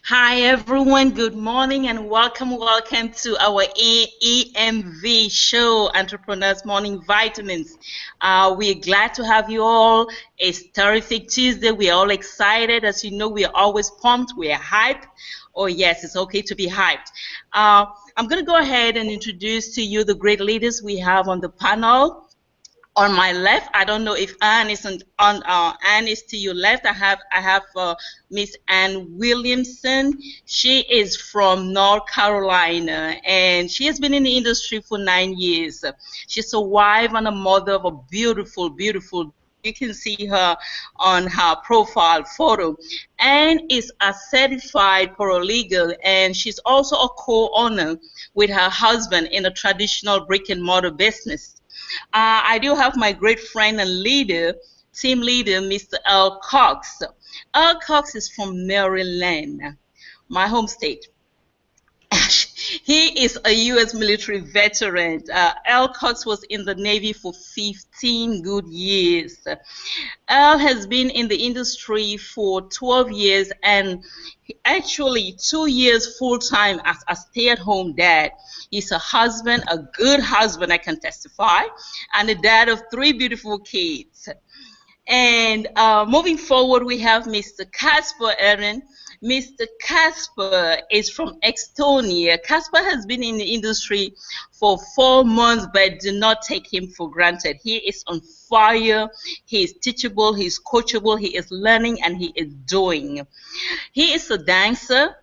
Hi everyone, good morning and welcome to our EMV show, Entrepreneurs Morning Vitamins. We're glad to have you all. It's terrific Tuesday. We're all excited. As you know, we're always pumped. We're hyped. Oh yes, it's okay to be hyped. I'm going to go ahead and introduce to you the great leaders we have on the panel. On my left, I don't know if Anne is Anne is to your left. I have Miss Anne Williamson. She is from North Carolina and she has been in the industry for 9 years. She's a wife and a mother of a beautiful. You can see her on her profile photo, and is a certified paralegal, and she's also a co-owner with her husband in a traditional brick and mortar business. I do have my great friend and leader, team leader, Mr. Earl Cox. Earl Cox is from Maryland, my home state. He is a U.S. military veteran. Earl Cox was in the Navy for 15 good years. Earl has been in the industry for 12 years and actually 2 years full time as a stay at home dad. He's a husband, a good husband, I can testify, and a dad of three beautiful kids. And moving forward, we have Mr. Casper Aaron. Mr. Casper is from Estonia. Casper has been in the industry for 4 months, but do not take him for granted. He is on fire. He is teachable. He is coachable. He is learning, and he is doing. He is a dancer,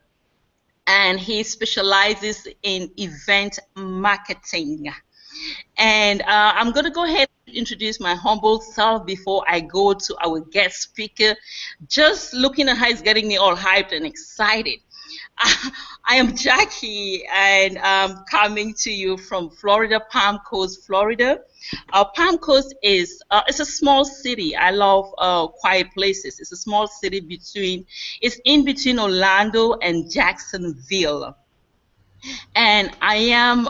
and he specializes in event marketing. And I'm going to go ahead and introduce my humble self before I go to our guest speaker. Just looking at how it's getting me all hyped and excited. I am Jackie, and I'm coming to you from Florida, Palm Coast, Florida. Palm Coast is it's a small city. I love quiet places. It's a small city it's in between Orlando and Jacksonville. And I am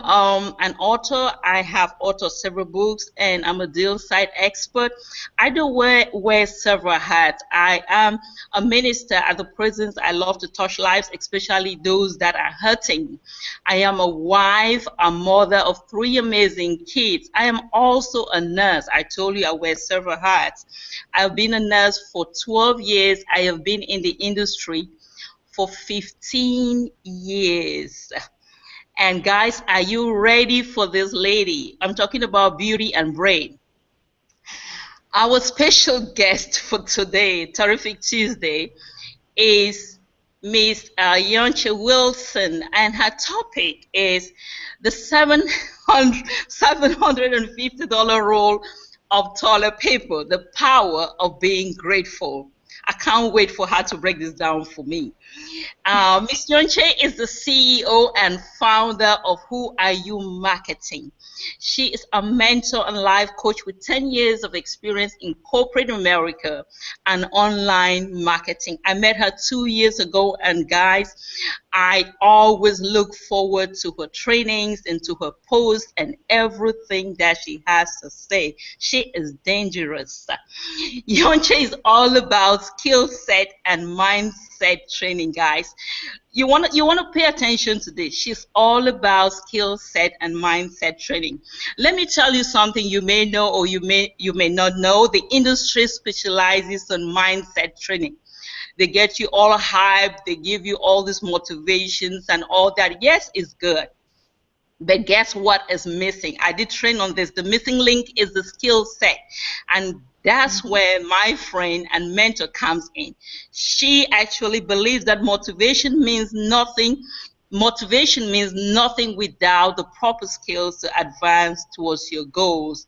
an author. I have authored several books, and I'm a deal site expert. I do wear several hats. I am a minister at the prisons. I love to touch lives, especially those that are hurting. I am a wife, a mother of three amazing kids. I am also a nurse. I told you I wear several hats. I've been a nurse for 12 years. I have been in the industry for 15 years. And guys, are you ready for this lady? I'm talking about Beauty and Brain. Our special guest for today, Terrific Tuesday, is Miss Yoncha Wilson, and her topic is the $750 roll of toilet paper, the power of being grateful. I can't wait for her to break this down for me. Ms. Yonche is the CEO and founder of Who Are You Marketing. She is a mentor and life coach with 10 years of experience in corporate America and online marketing. I met her 2 years ago, and guys, I always look forward to her trainings and to her posts and everything that she has to say. She is dangerous. Yonche is all about skill set and mindset training, guys. You want to pay attention to this. She's all about skill set and mindset training. Let me tell you something you may know or you may not know. The industry specializes on mindset training. They get you all hyped, they give you all these motivations and all that. Yes, it's good. But guess what is missing? I did train on this. The missing link is the skill set. And that's where my friend and mentor comes in. She actually believes that motivation means nothing without the proper skills to advance towards your goals.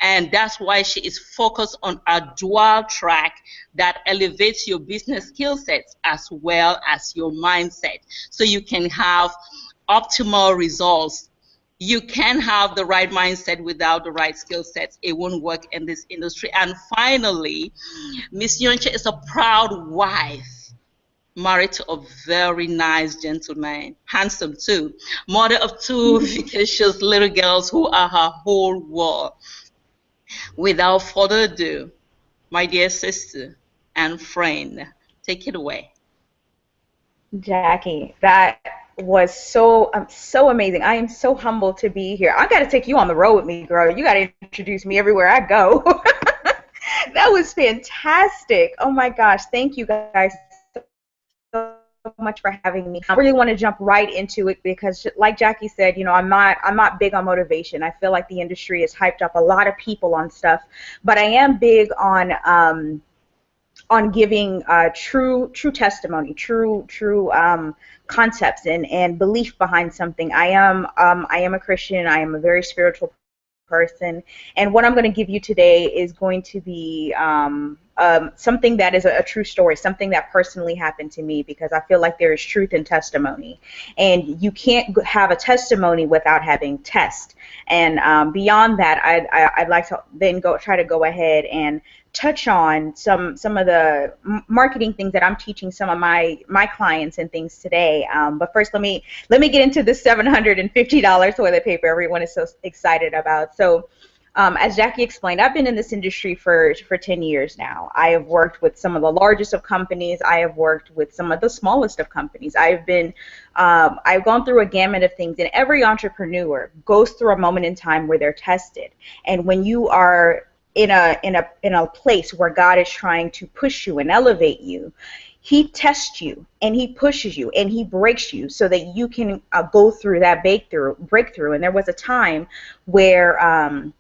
And that's why she is focused on a dual track that elevates your business skill sets as well as your mindset so you can have optimal results. You can have the right mindset without the right skill sets. It won't work in this industry. And finally, Miss Yoncha is a proud wife, married to a very nice gentleman, handsome too, mother of two vivacious little girls who are her whole world. Without further ado, my dear sister and friend, take it away. Jackie, that was so amazing. I am so humbled to be here. I got to take you on the road with me, girl. You got to introduce me everywhere I go. That was fantastic. Oh my gosh, thank you guys so much for having me. I really want to jump right into it because, like Jackie said, I'm not big on motivation. I feel like the industry has hyped up a lot of people on stuff, but I am big on giving true testimony, true concepts and belief behind something. I am a Christian. I am a very spiritual person, and what I'm going to give you today is going to be something that is a true story, something that personally happened to me, because I feel like there is truth in testimony, and you can't have a testimony without having test. And beyond that, I'd like to then try to go ahead and touch on some of the marketing things that I'm teaching some of my clients and things today. But first, let me get into the $750 toilet paper everyone is so excited about. So, as Jackie explained, I've been in this industry for 10 years now. I have worked with some of the largest of companies. I have worked with some of the smallest of companies. I've gone through a gamut of things, and every entrepreneur goes through a moment in time where they're tested. And when you are in a place where God is trying to push you and elevate you, he tests you and he pushes you and he breaks you so that you can go through that breakthrough. And there was a time where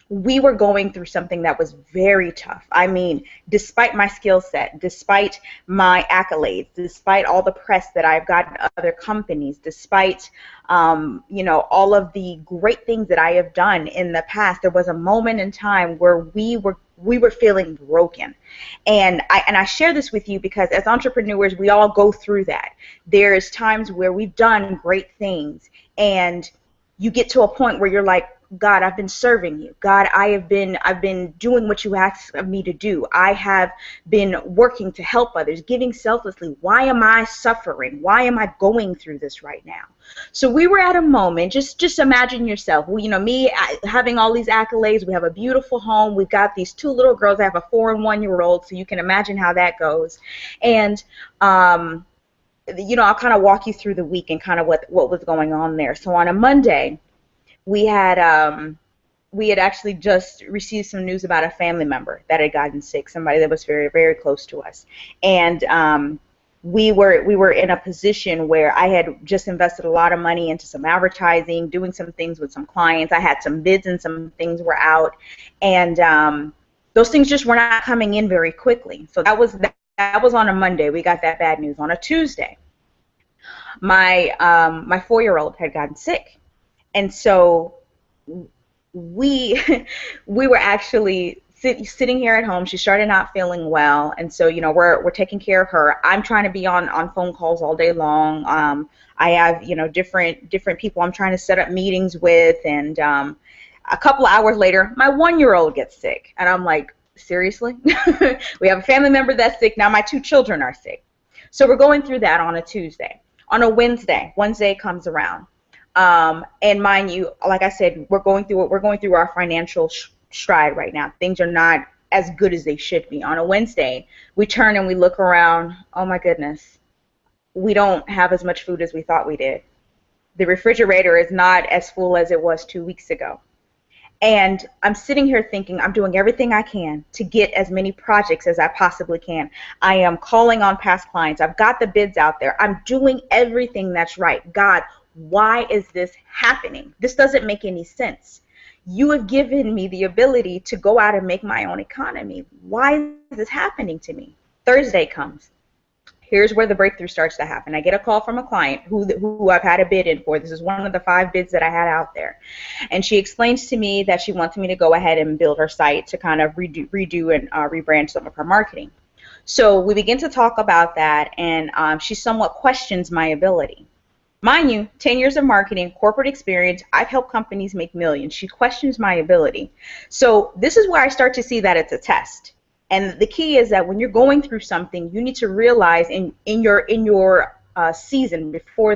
we were going through something that was very tough. I mean, despite my skill set, despite my accolades, despite all the press that I've gotten at other companies, despite all of the great things that I have done in the past, there was a moment in time where we were feeling broken. And I share this with you because as entrepreneurs, we all go through that. There's times where we've done great things and you get to a point where you're like, God, I've been serving you. God, I've been doing what you asked of me to do. I have been working to help others, giving selflessly. Why am I suffering? Why am I going through this right now? So we were at a moment, just imagine yourself, me having all these accolades. We have a beautiful home. We've got these two little girls. I have a 4 and 1 year old, so you can imagine how that goes. And I'll kind of walk you through the week and kind of what was going on there. So on a Monday, we had actually just received some news about a family member that had gotten sick, somebody that was very, very close to us. And we were in a position where I had just invested a lot of money into some advertising, doing some things with some clients. I had some bids and some things were out, and those things just were not coming in very quickly. So that was on a Monday. We got that bad news. On a Tuesday, my 4-year-old had gotten sick. And so we were actually sitting here at home. She started not feeling well, and so we're taking care of her. I'm trying to be on phone calls all day long. I have different people I'm trying to set up meetings with, and a couple of hours later, my 1-year-old gets sick, and I'm like, seriously? We have a family member that's sick. Now my 2 children are sick. So we're going through that on a Tuesday. On a Wednesday comes around. And mind you, like I said, we're going through our financial stride right now. Things are not as good as they should be. On a Wednesday, we turn and we look around. Oh my goodness, we don't have as much food as we thought we did. The refrigerator is not as full as it was 2 weeks ago. And I'm sitting here thinking I'm doing everything I can to get as many projects as I possibly can. I am calling on past clients. I've got the bids out there. I'm doing everything that's right. God, why is this happening? This doesn't make any sense. You have given me the ability to go out and make my own economy. Why is this happening to me? Thursday comes. Here's where the breakthrough starts to happen. I get a call from a client who I've had a bid in for. This is one of the 5 bids that I had out there. And she explains to me that she wants me to go ahead and build her site to kind of redo and rebrand some of her marketing. So we begin to talk about that, and she somewhat questions my ability. Mind you, 10 years of marketing, corporate experience, I've helped companies make millions. She questions my ability. So this is where I start to see that it's a test. And the key is that when you're going through something, you need to realize in your season before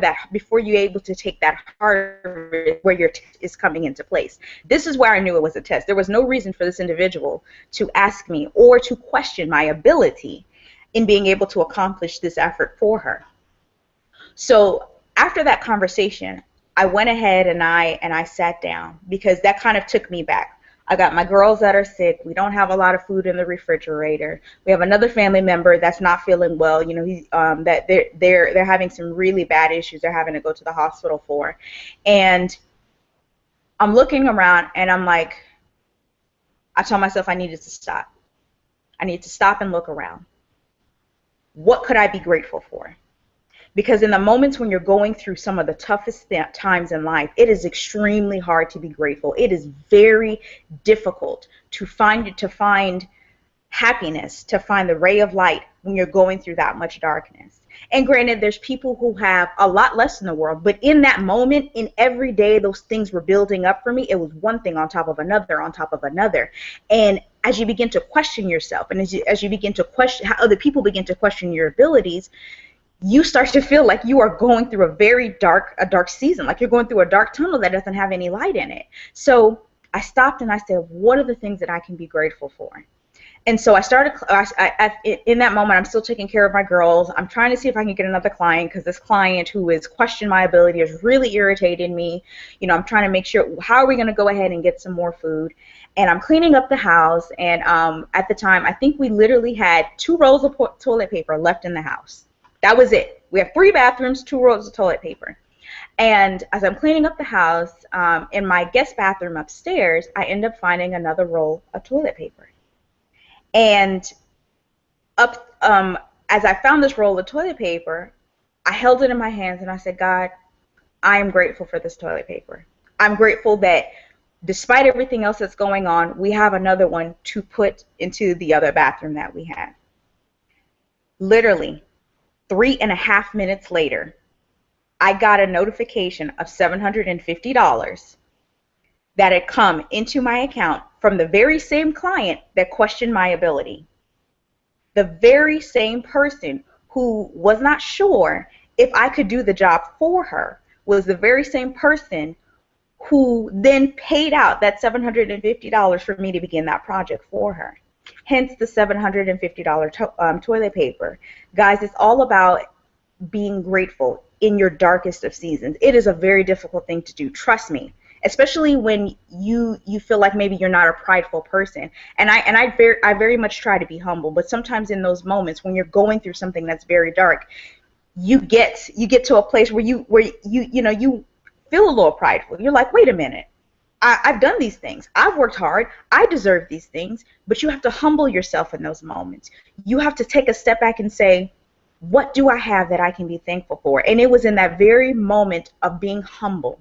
you're able to take that harvest where your test is coming into place. This is where I knew it was a test. There was no reason for this individual to ask me or to question my ability in being able to accomplish this effort for her. So after that conversation, I went ahead and I sat down, because that kind of took me back. I got my girls that are sick. We don't have a lot of food in the refrigerator. We have another family member that's not feeling well. You know, that they're having some really bad issues. They're having to go to the hospital for, and I'm looking around and I'm like, I told myself I needed to stop. I need to stop and look around. What could I be grateful for? Because in the moments when you're going through some of the toughest times in life, it is extremely hard to be grateful. It is very difficult to find happiness, to find the ray of light when you're going through that much darkness. And granted, there's people who have a lot less in the world, but in that moment, in every day, those things were building up for me. It was one thing on top of another, on top of another. And as you begin to question yourself, and as you begin to question how other people begin to question your abilities, you start to feel like you are going through a very dark season, like you're going through a dark tunnel that doesn't have any light in it. So I stopped and I said, what are the things that I can be grateful for? And so I started, in that moment, I'm still taking care of my girls. I'm trying to see if I can get another client, because this client who has questioned my ability has really irritated me. You know, I'm trying to make sure, how are we going to go ahead and get some more food? And I'm cleaning up the house, and at the time, I think we literally had 2 rolls of toilet paper left in the house. That was it. We have 3 bathrooms, 2 rolls of toilet paper. And as I'm cleaning up the house, in my guest bathroom upstairs, I end up finding another roll of toilet paper. And as I found this roll of toilet paper, I held it in my hands and I said, God, I am grateful for this toilet paper. I'm grateful that despite everything else that's going on, we have another one to put into the other bathroom that we have. Literally 3.5 minutes later, I got a notification of $750 that had come into my account from the very same client that questioned my ability. The very same person who was not sure if I could do the job for her was the very same person who then paid out that $750 for me to begin that project for her. Hence the $750 toilet paper. Guys, it's all about being grateful in your darkest of seasons. It is a very difficult thing to do, trust me, especially when you feel like maybe you're not a prideful person. And I very much try to be humble, but sometimes in those moments when you're going through something that's very dark, you get to a place where you feel a little prideful. You're like, wait a minute. I've done these things. I've worked hard. I deserve these things. But you have to humble yourself in those moments. You have to take a step back and say, what do I have that I can be thankful for? And it was in that very moment of being humble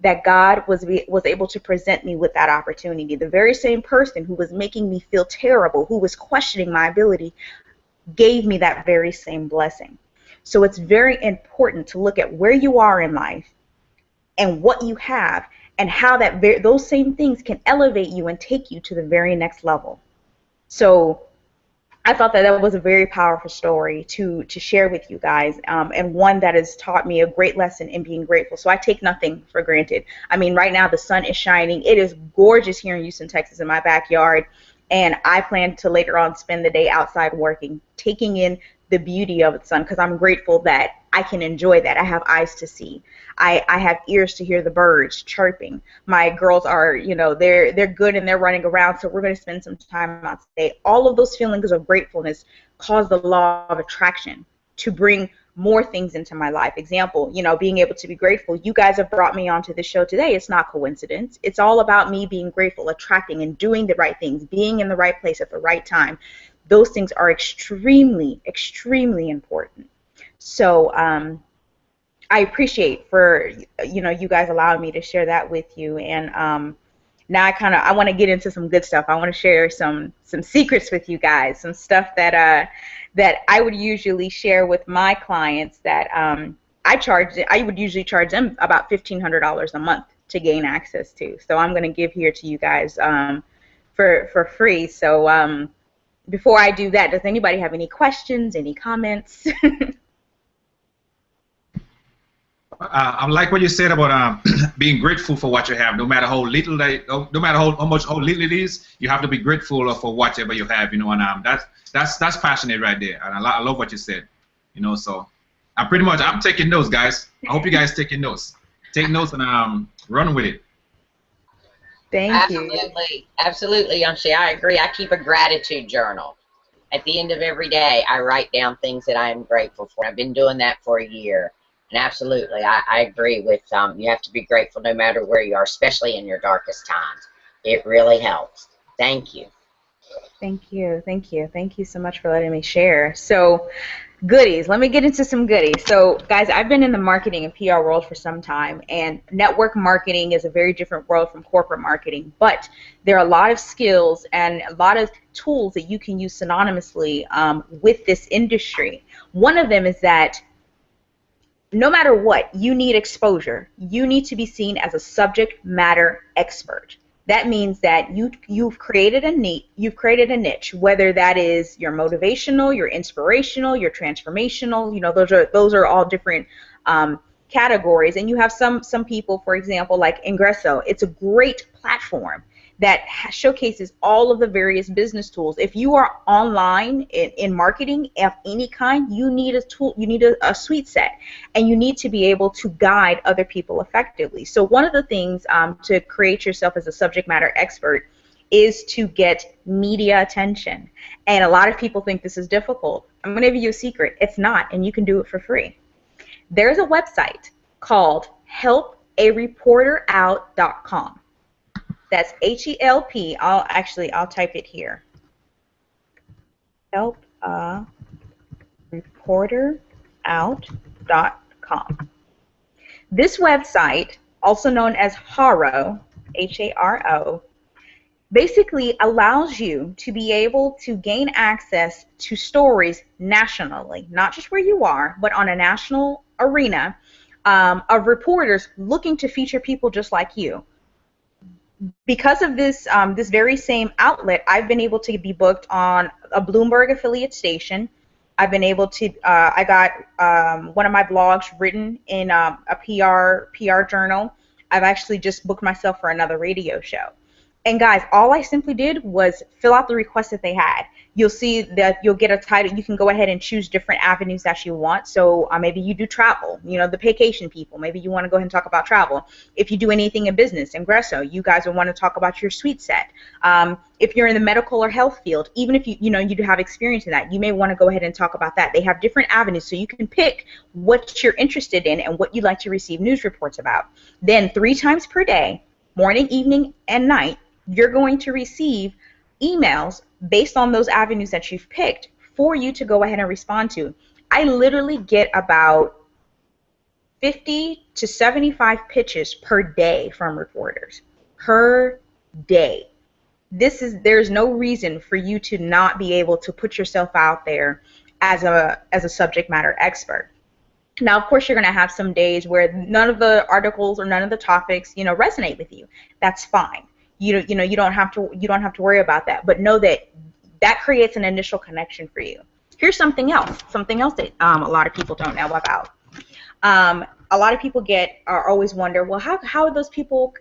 that God was able to present me with that opportunity. The very same person who was making me feel terrible, who was questioning my ability, gave me that very same blessing. So it's very important to look at where you are in life and what you have, and how those same things can elevate you and take you to the very next level. So I thought that was a very powerful story to share with you guys, and one that has taught me a great lesson in being grateful. So I take nothing for granted. I mean, right now the sun is shining. It is gorgeous here in Houston, Texas, in my backyard, and I plan to later on spend the day outside working, taking in the beauty of the sun, because I'm grateful that I can enjoy that. I have eyes to see. I have ears to hear the birds chirping. My girls are, they're good and they're running around, so we're going to spend some time out today. All of those feelings of gratefulness cause the law of attraction to bring more things into my life. Example, being able to be grateful. You guys have brought me onto the show today. It's not coincidence. It's all about me being grateful, attracting and doing the right things, being in the right place at the right time. Those things are extremely, extremely important. So I appreciate for you guys allowing me to share that with you. And now I want to get into some good stuff. I want to share some secrets with you guys, some stuff that I would usually share with my clients that I would usually charge them about $1,500 a month to gain access to. So I'm going to give here to you guys for free. So before I do that, does anybody have any questions, any comments? I like what you said about being grateful for what you have, no matter how little no matter how little it is. You have to be grateful for whatever you have, and that's passionate right there, and I love what you said, so I'm taking notes, guys. I hope you guys taking notes. Take notes and run with it. Thank you. Absolutely, absolutely, Yamshi. I agree. I keep a gratitude journal. At the end of every day, I write down things that I am grateful for. I've been doing that for a year. And absolutely, I agree with you have to be grateful no matter where you are, especially in your darkest times. It really helps. Thank you. Thank you. Thank you. Thank you so much for letting me share. So, goodies. Let me get into some goodies. So, guys, I've been in the marketing and PR world for some time, and network marketing is a very different world from corporate marketing. But there are a lot of skills and a lot of tools that you can use synonymously with this industry. One of them is that no matter what, you need exposure. You need to be seen as a subject matter expert. That means that you've created a niche, whether that is your motivational, your inspirational, your transformational. You know, those are all different categories. And you have some people, for example, like Ingresso. It's a great platform that showcases all of the various business tools. If you are online in marketing of any kind, you need a tool, you need a suite set, and you need to be able to guide other people effectively. So one of the things to create yourself as a subject matter expert is to get media attention. And a lot of people think this is difficult. I'm going to give you a secret. It's not, and you can do it for free. There's a website called helpareporterout.com. That's HELP. I'll type it here. helpareporterout.com. This website, also known as HARO, H-A-R-O, basically allows you to be able to gain access to stories nationally, not just where you are, but on a national arena of reporters looking to feature people just like you. Because of this this very same outlet, I've been able to be booked on a Bloomberg affiliate station. I've been able to, I got one of my blogs written in a PR journal. I've actually just booked myself for another radio show. And guys, all I simply did was fill out the request that they had. You'll see that you'll get a title. You can go ahead and choose different avenues that you want. So maybe you do travel, you know, the vacation people. Maybe you want to go ahead and talk about travel. If you do anything in business, Ingresso, you guys will want to talk about your suite set. If you're in the medical or health field, even if you do have experience in that, you may want to go ahead and talk about that. They have different avenues, so you can pick what you're interested in and what you'd like to receive news reports about. Then 3 times per day, morning, evening, and night, you're going to receive emails based on those avenues that you've picked for you to go ahead and respond to. I literally get about 50 to 75 pitches per day from reporters. Per day. There's no reason for you to not be able to put yourself out there as a subject matter expert. Now, of course, you're going to have some days where none of the articles or none of the topics, resonate with you. That's fine. You don't have to worry about that. But know that creates an initial connection for you. Here's something else that a lot of people don't know about. A lot of people always wonder, well, how are those people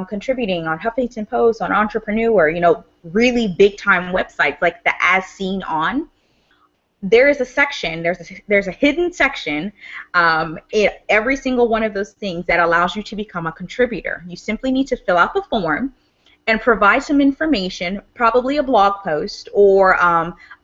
contributing on Huffington Post, on Entrepreneur, really big time websites like the As Seen On? There is a section, there's a hidden section in every single one of those things that allows you to become a contributor. You simply need to fill out the form and provide some information, probably a blog post or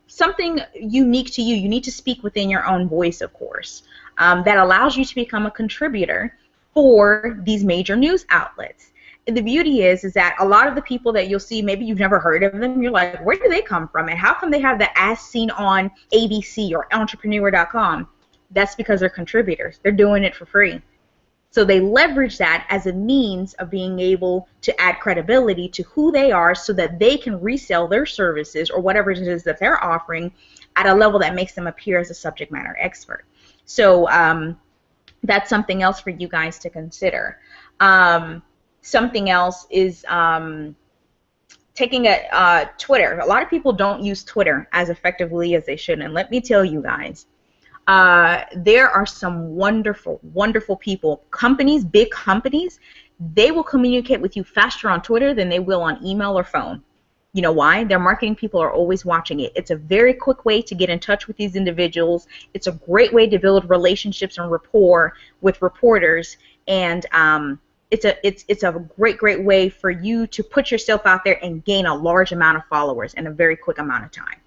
something unique to you. You need to speak within your own voice, of course, that allows you to become a contributor for these major news outlets. And the beauty is that a lot of the people that you'll see, maybe you've never heard of them, you're like, where do they come from? And how come they have the As Seen On ABC or Entrepreneur.com? That's because they're contributors. They're doing it for free. So they leverage that as a means of being able to add credibility to who they are so that they can resell their services or whatever it is that they're offering at a level that makes them appear as a subject matter expert. So that's something else for you guys to consider. Something else is taking Twitter. A lot of people don't use Twitter as effectively as they should, and let me tell you guys, there are some wonderful, wonderful people. Companies, big companies, they will communicate with you faster on Twitter than they will on email or phone. You know why? Their marketing people are always watching it. It's a very quick way to get in touch with these individuals. It's a great way to build relationships and rapport with reporters, and it's a great way for you to put yourself out there and gain a large amount of followers in a very quick amount of time.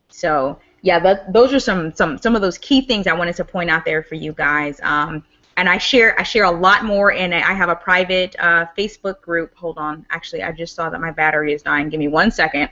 So yeah, those are some of those key things I wanted to point out there for you guys. And I share a lot more, and I have a private Facebook group. Hold on, actually, I just saw that my battery is dying. Give me 1 second.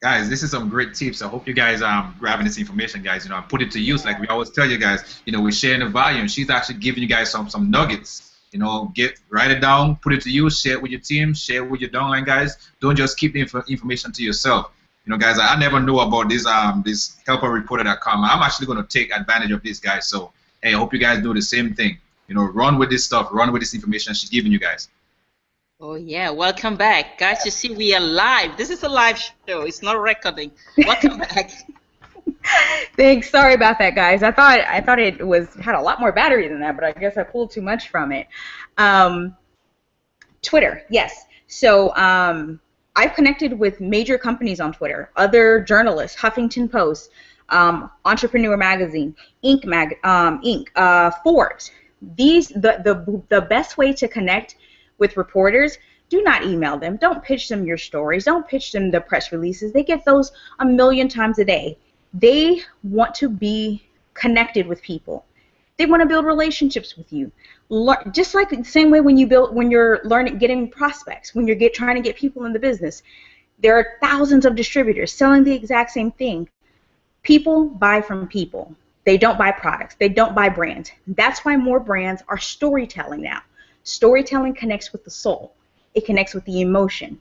Guys, this is some great tips. I hope you guys grabbing this information, guys. You know, put it to use. Like we always tell you guys, you know, we're sharing the value, and she's actually giving you guys some nuggets. You know, write it down, put it to use, share it with your team, share it with your downline guys. Don't just keep the information to yourself. You know, guys, I never knew about this helperreporter.com. I'm actually going to take advantage of this, guys. So, hey, I hope you guys do the same thing. You know, run with this stuff, run with this information she's giving you guys. Oh yeah, welcome back, guys. You see, we are live. This is a live show. It's not a recording. Welcome back. Thanks. Sorry about that, guys. I thought it had a lot more battery than that, but I guess I pulled too much from it. Twitter, yes. So I've connected with major companies on Twitter, other journalists, Huffington Post, Entrepreneur Magazine, Inc. Forbes. The best way to connect with reporters, do not email them. Don't pitch them your stories. Don't pitch them the press releases. They get those a million times a day. They want to be connected with people. They want to build relationships with you. Just like the same way when you're getting prospects, when you're trying to get people in the business. There are thousands of distributors selling the exact same thing. People buy from people. They don't buy products. They don't buy brands. That's why more brands are storytelling now. Storytelling connects with the soul. It connects with the emotion.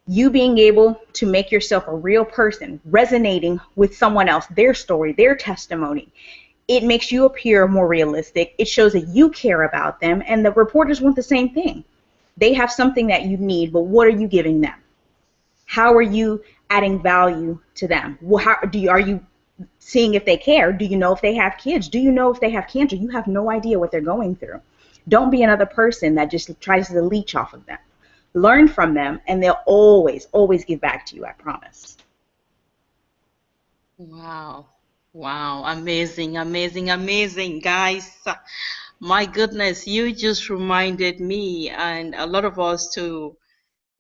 You being able to make yourself a real person, resonating with someone else, their story, their testimony. It makes you appear more realistic. It shows that you care about them, and the reporters want the same thing. They have something that you need, but what are you giving them? How are you adding value to them? Are you seeing if they care? Do you know if they have kids? Do you know if they have cancer? You have no idea what they're going through. Don't be another person that just tries to leech off of them. Learn from them, and they'll always give back to you, I promise. Wow. Wow, amazing, guys. My goodness, you just reminded me and a lot of us to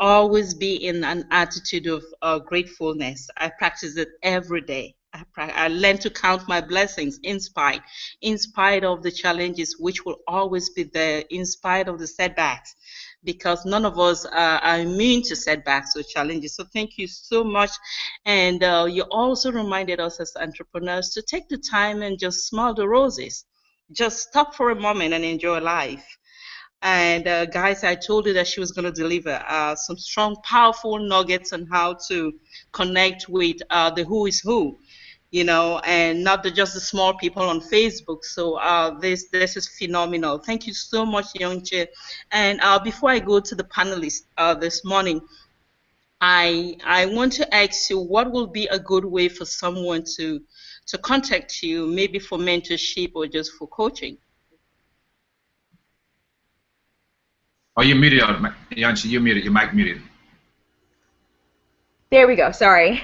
always be in an attitude of gratefulness. I practice it every day. I learn to count my blessings in spite of the challenges, which will always be there, in spite of the setbacks, because none of us are immune to setbacks or challenges. So thank you so much. And you also reminded us as entrepreneurs to take the time and just smell the roses. Just stop for a moment and enjoy life. And guys, I told you that she was going to deliver some strong, powerful nuggets on how to connect with the who is who, you know, and not just the small people on Facebook. So this is phenomenal. Thank you so much, Yonche. And before I go to the panelists this morning, I want to ask you, what will be a good way for someone to contact you, maybe for mentorship or just for coaching? Oh, you muted, Yonche. You muted. Your mic muted. There we go. Sorry.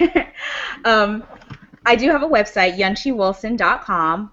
I do have a website, yonchewilson.com.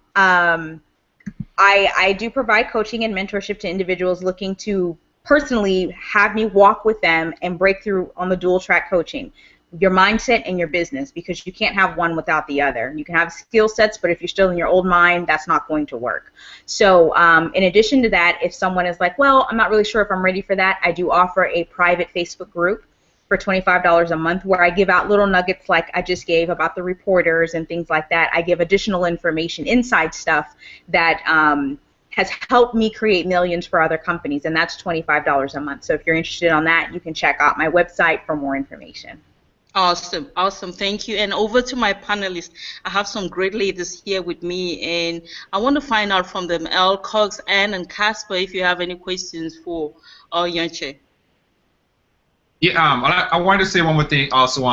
I do provide coaching and mentorship to individuals looking to personally have me walk with them and break through on the dual track coaching, your mindset and your business, because you can't have one without the other. You can have skill sets, but if you're still in your old mind, that's not going to work. So in addition to that, if someone is like, well, I'm not really sure if I'm ready for that, I do offer a private Facebook group for $25 a month, where I give out little nuggets like I just gave about the reporters and things like that. I give additional information, inside stuff that has helped me create millions for other companies, and that's $25 a month. So if you're interested on that, you can check out my website for more information. Awesome, awesome. Thank you. And over to my panelists. I have some great ladies here with me, and I want to find out from them, Elle, Cox, Anne, and Casper, if you have any questions for Yonche. Yeah, I wanted to say one more thing also.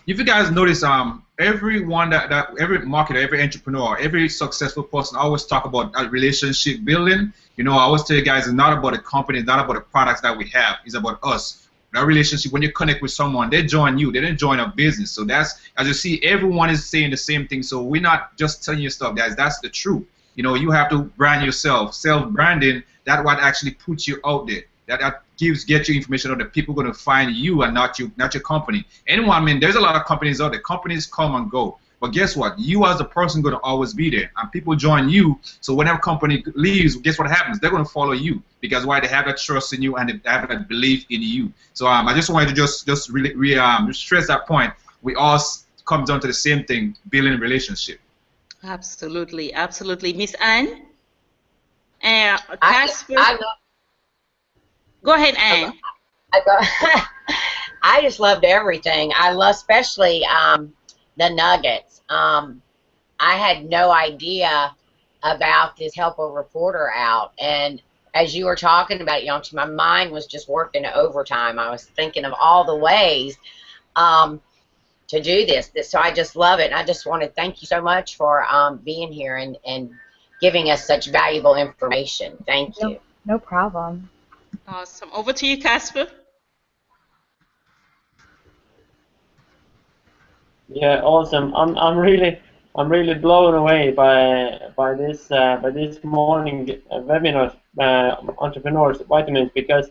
if you guys notice, everyone every marketer, every entrepreneur, every successful person always talk about relationship building. You know, I always tell you guys, it's not about the company, it's not about the products that we have, it's about us. That relationship, when you connect with someone, they join you, they didn't join a business. So that's, as you see, everyone is saying the same thing. So we're not just telling you stuff, guys. That's the truth. You know, you have to brand yourself. Self-branding, that's what actually puts you out there. That gets you information on the people going to find you and not your company. Anyone, I mean, there's a lot of companies out there. Companies come and go. But guess what? You as a person going to always be there. And people join you. So whenever company leaves, guess what happens? They're going to follow you. Because why? They have that trust in you and they have that belief in you. So I just wanted to just really stress that point. We all come down to the same thing, building a relationship. Absolutely, absolutely. Miss Anne? Casper? Go ahead, Anne. I just loved everything. I love especially the nuggets. I had no idea about this Help a Reporter Out, and as you were talking about it, Yonchi, my mind was just working overtime. I was thinking of all the ways to do this. So I just love it, and I just want to thank you so much for being here and giving us such valuable information. Thank you. No problem. Awesome. Over to you, Casper. Yeah, awesome. I'm really blown away by this morning webinar, Entrepreneurs Vitamins, because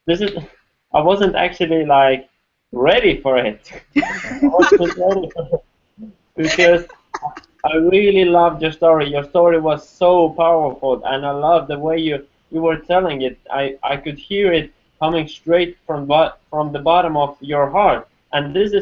I wasn't actually like ready for it. I wasn't ready for it because I really loved your story. Your story was so powerful, and I love the way you were telling it. I could hear it coming straight from the bottom of your heart, and this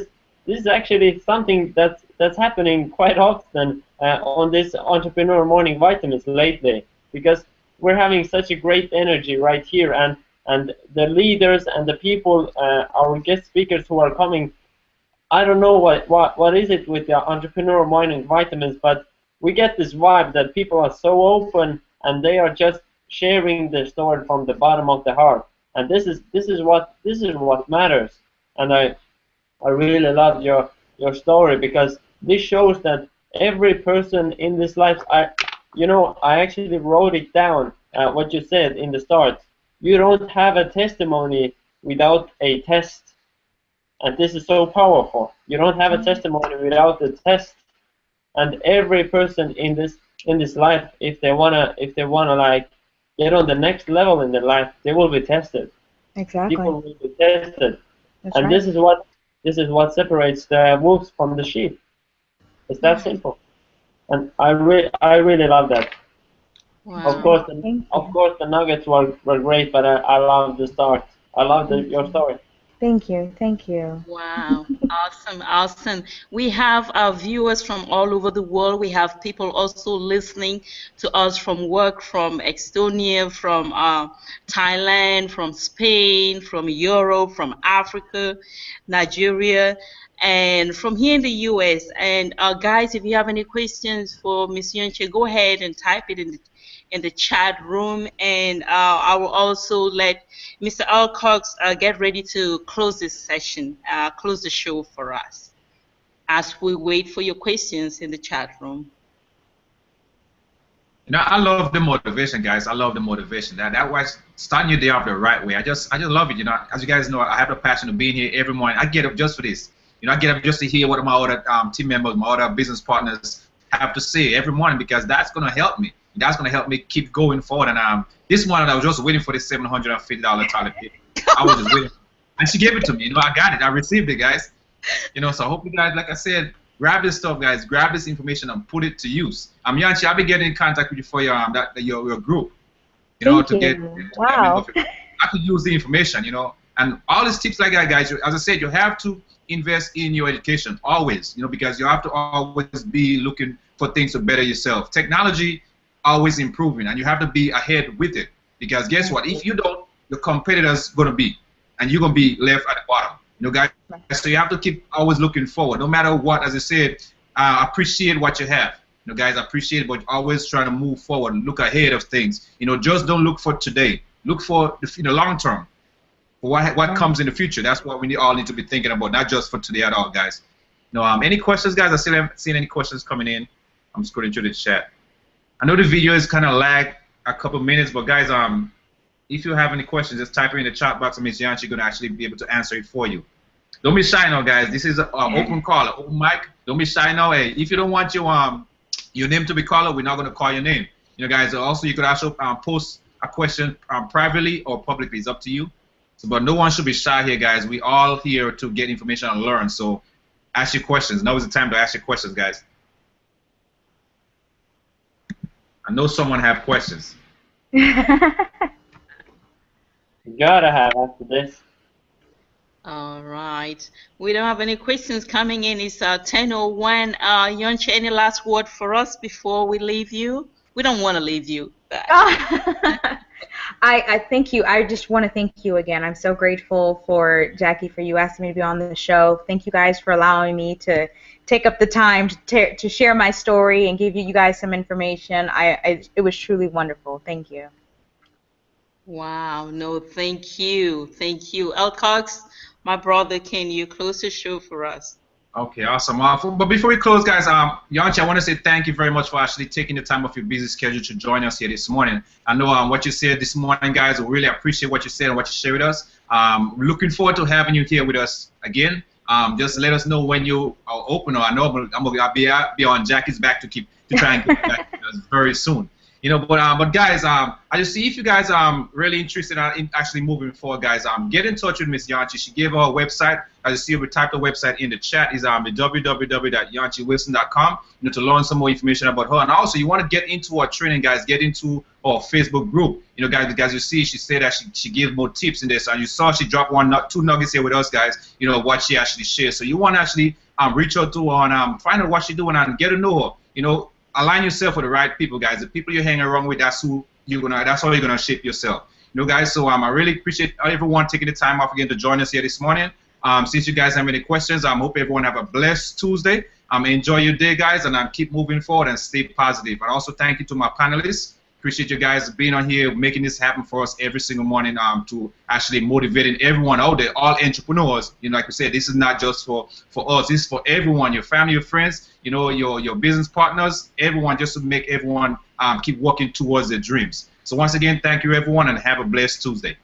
is actually something that's happening quite often on this Entrepreneur Morning Vitamins lately, because we're having such a great energy right here, and the leaders and the people, our guest speakers who are coming, I don't know what is it with the Entrepreneur Morning Vitamins, but we get this vibe that people are so open and they are just sharing their story from the bottom of the heart, and this is what matters. And I really loved your story, because this shows that every person in this life, I actually wrote it down, what you said in the start. You don't have a testimony without a test, and this is so powerful. You don't have a testimony without a test, and every person in this life, if they wanna like get on the next level in their life, they will be tested. Exactly. People will be tested. That's and right. This is what separates the wolves from the sheep. It's that simple. And I really love that. Wow. Of course the nuggets were great, but I love the start. I love your story. Thank you. Wow, awesome, awesome. We have our viewers from all over the world. We have people also listening to us from work, from Estonia, from Thailand, from Spain, from Europe, from Africa, Nigeria, and from here in the U.S. And guys, if you have any questions for Ms. Yonche, go ahead and type it in the chat room, and I will also let Mr. Alcox get ready to close this session, close the show for us, as we wait for your questions in the chat room. You know, I love the motivation, guys. I love the motivation. That was starting your day off the right way. I just love it. You know, as you guys know, I have the passion of being here every morning. I get up just for this. You know, I get up just to hear what my other team members, my other business partners have to say every morning, because that's going to help me. That's going to help me keep going forward. And this morning I was just waiting for this $750 toilet paper. I was just waiting. And she gave it to me. You know, I got it. I received it, guys. You know, so I hope you guys, like I said, grab this stuff, guys. Grab this information and put it to use. Yanchi, I'll be getting in contact with you for your group. You know, Thank you. get. Wow. I could use the information, you know, and all these tips like that, guys. As I said, you have to invest in your education always. You know, because you have to always be looking for things to better yourself. Technology always improving, and you have to be ahead with it, because guess what, if you don't, your competitors gonna be, and you're gonna be left at the bottom, you know, guys. So you have to keep always looking forward, no matter what. As I said, appreciate what you have, you know, guys. Appreciate it, but always trying to move forward, look ahead of things, you know. Just don't look for today, look for the long term, for what comes in the future. That's what we all need to be thinking about, not just for today at all, guys. No, any questions, guys? I still haven't seen any questions coming in. I'm scrolling through the chat. I know the video is kind of lagged a couple minutes, but guys, if you have any questions, just type it in the chat box, and Miss Yanchi going to actually be able to answer it for you. Don't be shy now, guys. This is an open call, open mic. Don't be shy now. Hey, if you don't want your name to be called, we're not going to call your name. You know, guys. Also, you could also post a question privately or publicly. It's up to you. So, but no one should be shy here, guys. We all here to get information and learn. So, ask your questions. Now is the time to ask your questions, guys. I know someone have questions. You gotta have after this. All right. We don't have any questions coming in. It's 10:01. Yonche, any last word for us before we leave you? We don't want to leave you. I thank you. I just want to thank you again. I'm so grateful for Jackie, for you asking me to be on the show. Thank you guys for allowing me to take up the time to share my story and give you guys some information. It was truly wonderful. Thank you. Wow. No, thank you. Thank you. El Cox, my brother, can you close the show for us? Okay, awesome. But before we close, guys, Yonche, I want to say thank you very much for actually taking the time off your busy schedule to join us here this morning. I know what you said this morning, guys. We really appreciate what you said and what you shared with us. We're looking forward to having you here with us again. Just let us know when you are open. Or I know I'll be on Jackie's back to try and get back to us very soon. You know, but guys, I just see if you guys are really interested in actually moving forward, guys. Get in touch with Miss Yanchi. She gave her a website. As you see, we typed the website in the chat. Is www.yanchiwilson.com. You know, to learn some more information about her. And also, you want to get into our training, guys. Get into our Facebook group. You know, guys, you see, she said that she gave more tips in this, and you saw she dropped two nuggets here with us, guys. You know what she actually shared. So you want to actually reach out to her and find out what she's doing and get to know her. You know. Align yourself with the right people, guys. The people you're hanging around with, that's how you're gonna shape yourself. You know, guys. So I really appreciate everyone taking the time off again to join us here this morning. Since you guys have any questions, I hope everyone have a blessed Tuesday. Enjoy your day, guys, and keep moving forward and stay positive. And also thank you to my panelists. Appreciate you guys being on here, making this happen for us every single morning. To actually motivating everyone out there, all entrepreneurs. You know, like we said, this is not just for us. This is for everyone, your family, your friends. You know, your business partners, everyone, just to make everyone keep working towards their dreams. So once again, thank you, everyone, and have a blessed Tuesday.